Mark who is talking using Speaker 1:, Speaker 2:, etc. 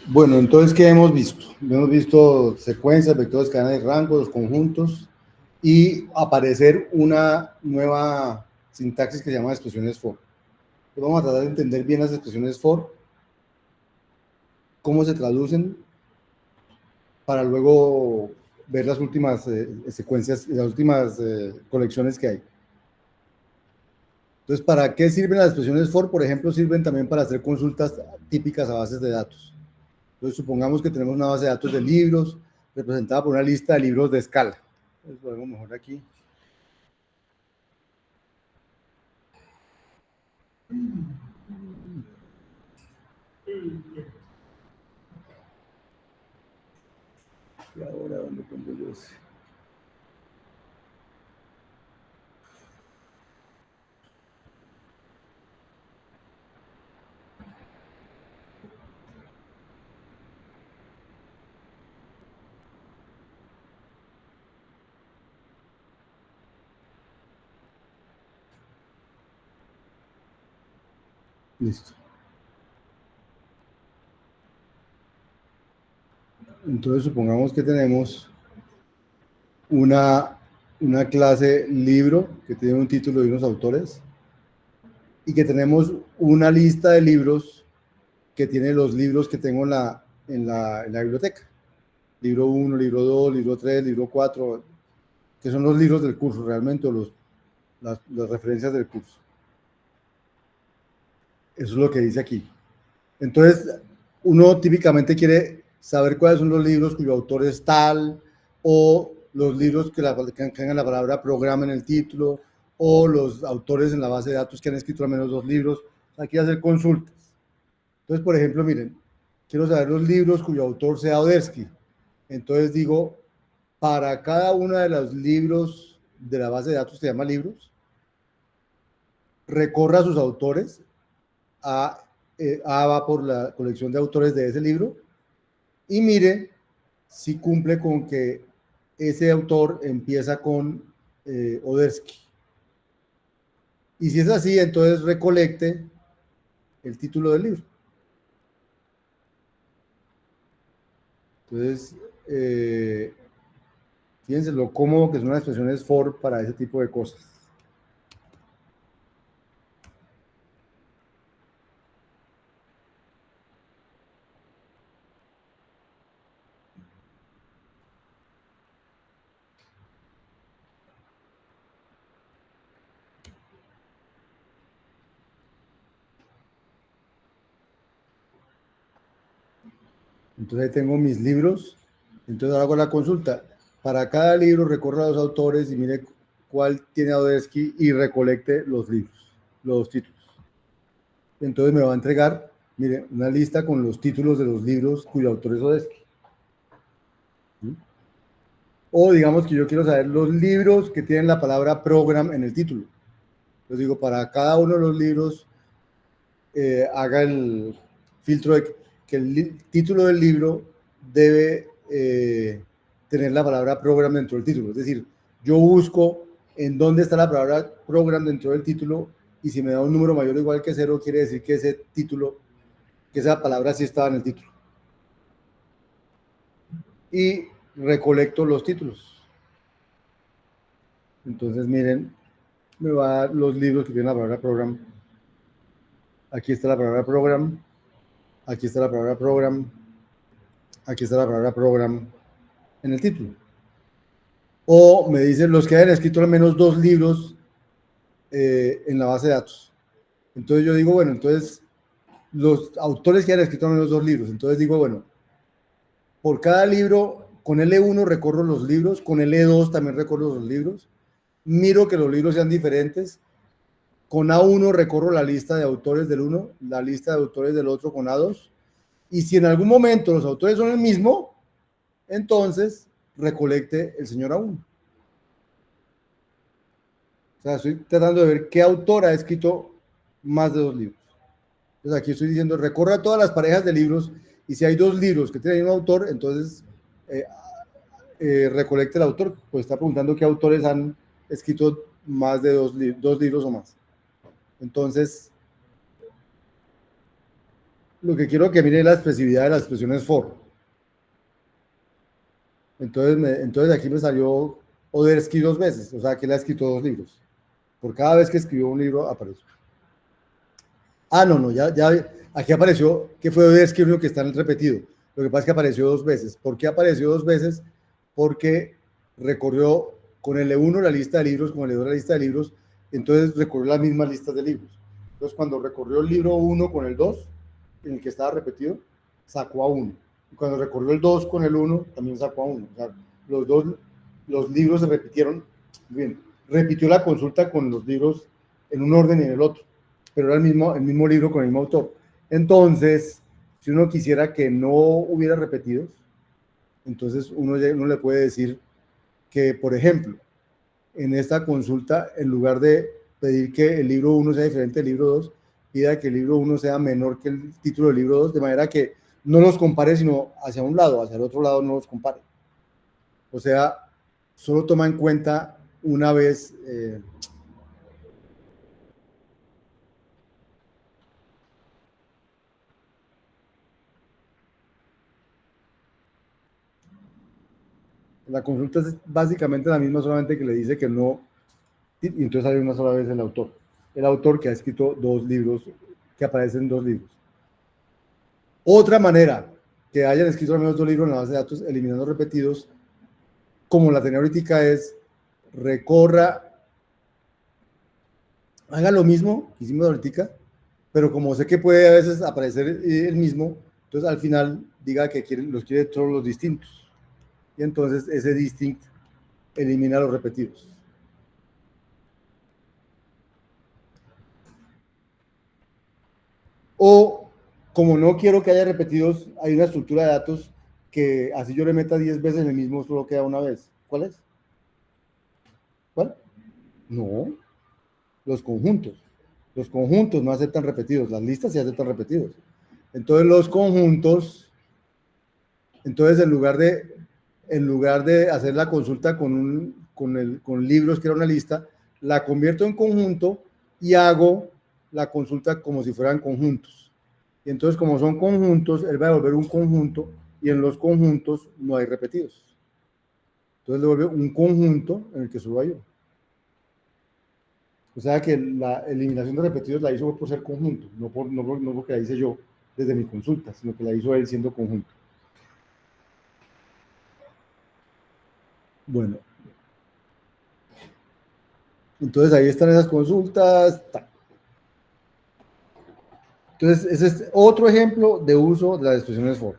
Speaker 1: Bueno, entonces, ¿qué hemos visto? Hemos visto secuencias, vectores, cadenas de rangos, los conjuntos, y aparecer una nueva sintaxis que se llama expresiones for. Entonces vamos a tratar de entender bien las expresiones for, cómo se traducen, para luego ver las últimas secuencias, las últimas colecciones que hay. Entonces, ¿para qué sirven las expresiones for? Por ejemplo, sirven también para hacer consultas típicas a bases de datos. Entonces, supongamos que tenemos una base de datos de libros representada por una lista de libros de escala. Entonces, lo vemos mejor aquí. Y ahora, ¿dónde pongo yo ese? Listo. Entonces, supongamos que tenemos una clase libro que tiene un título y unos autores, y que tenemos una lista de libros que tiene los libros que tengo en la biblioteca. Libro 1, libro 2, libro 3, libro 4, que son los libros del curso realmente, o las referencias del curso. Eso es lo que dice aquí. Entonces, uno típicamente quiere saber cuáles son los libros cuyo autor es tal, o los libros que tengan la palabra programa en el título, o los autores en la base de datos que han escrito al menos 2 libros. Aquí hacer consultas. Entonces, por ejemplo, miren, quiero saber los libros cuyo autor sea Odersky. Entonces digo, para cada uno de los libros de la base de datos que se llama libros, recorra a sus autores. A va por la colección de autores de ese libro y mire si cumple con que ese autor empieza con Odersky. Y si es así, entonces recolecte el título del libro. Entonces, fíjense lo cómodo que son las expresiones for para ese tipo de cosas. Entonces ahí tengo mis libros, entonces hago la consulta. Para cada libro recorra a los autores y mire cuál tiene Odersky y recolecte los libros, los títulos. Entonces me va a entregar, mire, una lista con los títulos de los libros cuyo autor es Odersky. ¿Sí? O digamos que yo quiero saber los libros que tienen la palabra program en el título. Entonces digo, para cada uno de los libros haga el filtro de que el título del libro debe tener la palabra program dentro del título. Es decir, yo busco en dónde está la palabra program dentro del título, y si me da un número mayor o igual que 0, quiere decir que ese título, que esa palabra sí estaba en el título. Y recolecto los títulos. Entonces, miren, me va a dar los libros que tienen la palabra program. Aquí está la palabra program. Aquí está la palabra program. Aquí está la palabra program en el título. O me dicen los que hayan escrito al menos 2 libros en la base de datos. Entonces yo digo, bueno, entonces los autores que hayan escrito al menos 2 libros. Entonces digo, bueno, por cada libro, con L1 recorro los libros, con L2 también recorro los libros, miro que los libros sean diferentes, con A1 recorro la lista de autores del 1, la lista de autores del otro con A2, y si en algún momento los autores son el mismo, entonces recolecte el señor A1. O sea, estoy tratando de ver qué autor ha escrito más de 2 libros. Entonces aquí estoy diciendo, recorra todas las parejas de libros, y si hay 2 libros que tienen un autor, entonces recolecte el autor. Pues está preguntando qué autores han escrito más de 2 libros o más. Entonces, lo que quiero que mire es la expresividad de las expresiones for. Entonces aquí me salió Odersky 2 veces, o sea que él ha escrito 2 libros. Por cada vez que escribió un libro apareció. Ah, no, ya, aquí apareció que fue Odersky el único que está en el repetido. Lo que pasa es que apareció 2 veces. ¿Por qué apareció 2 veces? Porque recorrió con el E1 la lista de libros, con el E2 la lista de libros, entonces recorrió las mismas listas de libros. Entonces cuando recorrió el libro 1 con el 2, en el que estaba repetido, sacó a 1. Y cuando recorrió el 2 con el 1, también sacó a 1. O sea, los libros se repitieron, bien, repitió la consulta con los libros en un orden y en el otro, pero era el mismo libro con el mismo autor. Entonces, si uno quisiera que no hubiera repetidos, entonces uno le puede decir que, por ejemplo, en esta consulta, en lugar de pedir que el libro 1 sea diferente del libro 2, pida que el libro 1 sea menor que el título del libro 2, de manera que no los compare, sino hacia un lado, hacia el otro lado no los compare. O sea, solo toma en cuenta una vez. La consulta es básicamente la misma, solamente que le dice que no, y entonces sale una sola vez el autor. El autor que ha escrito 2 libros, que aparecen 2 libros. Otra manera que hayan escrito al menos 2 libros en la base de datos, eliminando repetidos, como la tenía ahorita, es recorra, haga lo mismo que hicimos ahorita, pero como sé que puede a veces aparecer el mismo, entonces al final diga que los quiere todos los distintos. Y entonces ese distinct elimina los repetidos. O como no quiero que haya repetidos, hay una estructura de datos que así yo le meta 10 veces en el mismo, solo queda una vez. ¿Cuál es? ¿Cuál? No, los conjuntos. Los conjuntos no aceptan repetidos, las listas sí aceptan repetidos. Entonces los conjuntos, entonces en lugar de hacer la consulta con libros, que era una lista, la convierto en conjunto y hago la consulta como si fueran conjuntos. Y entonces, como son conjuntos, él va a devolver un conjunto y en los conjuntos no hay repetidos. Entonces devuelve un conjunto en el que solo hay uno. O sea que la eliminación de repetidos la hizo por ser conjunto, no porque la hice yo desde mi consulta, sino que la hizo él siendo conjunto. Bueno, entonces ahí están esas consultas. Entonces, ese es otro ejemplo de uso de las expresiones for.